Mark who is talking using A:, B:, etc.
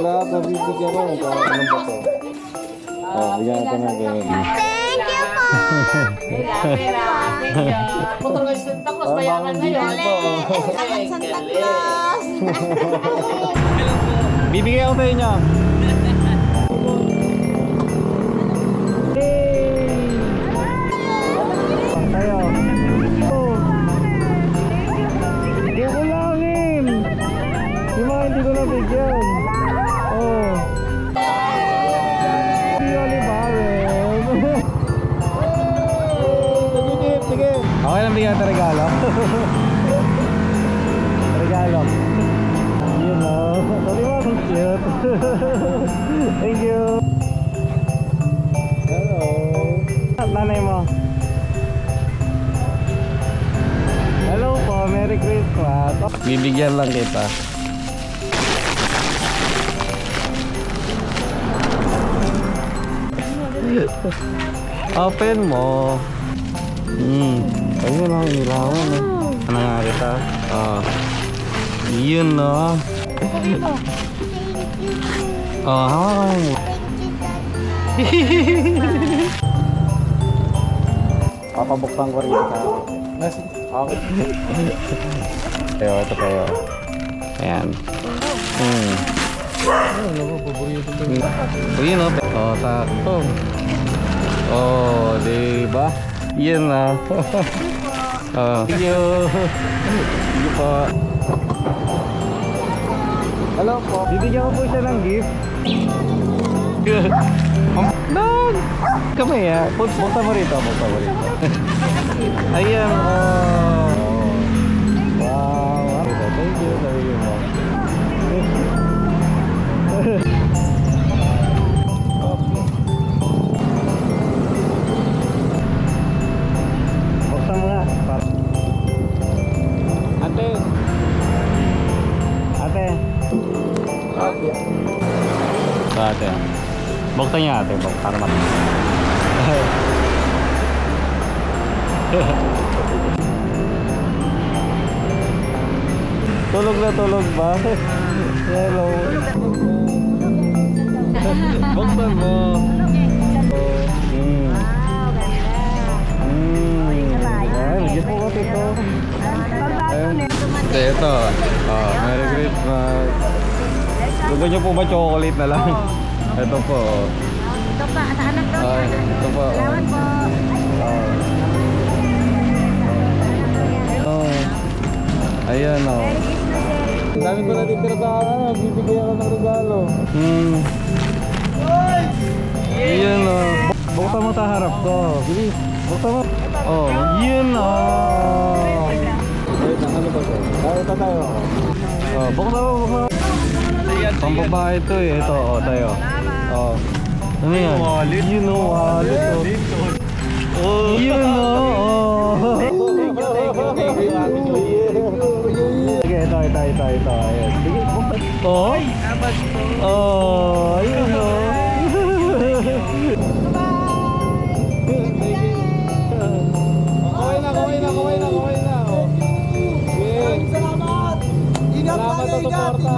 A: lahat na bibigyan ko. Ano ba to? Oh, bigyan ka na kayo.
B: Thank you po!
C: Motor ng Santa Claus, mayaman na yun.
B: Salamat Santa Claus!
A: Bibigyan ko sa inyo. Tayo. Hindi ko langin. Yung mga hindi ko nabigyan. Oh. Sige. Okay lang bigyan ito regalo. Regalo. Yun o. Sorry mo, ang cute. Thank you. Hello. Nanay mo. Hello po, Merry Christmas. Bibigyan lang kita. Open mo. Ayun ang ilawan eh. Ano nga kita? Yun no. Hawakan mo. Papabuksan ko rin ka. Okay. Tayo, ito kayo. Ayan. Yun no. Sakto. Diba? Yan na. Thank you. Thank you po. Hello po. Bibigyan ko po siya ng gift. Dog! Kamay ya. Punta mo rito. Ayan. Wow. Thank you. Thank you po. Ate. Buksan niya ate, para mati. Tulog na tulog ba? Hello. Buksan mo. Lagyan po ko ito. Ito. Merry Christmas. Gusto nyo po ba chocolate na lang? Ito po.
B: Ito pa, sa anak ko.
A: Ito po.
B: Salamat po.
A: Ayan o. Ang dami ko natitira sa bibigyan ako ng regalo. Ayan o. Buksan mo sa harap ko. Bilis. Buksan mo. Yun o. Wait, ano ba ito? Ito tayo. Buksan mo. Pambabae ito eh. Ito, tayo. Ano yan? Wallet. Yun o, wallet. Yun o. Sige, ito. Ayan. Sige, buksan. Ayun o. Kaway na. Salamat sa suporta.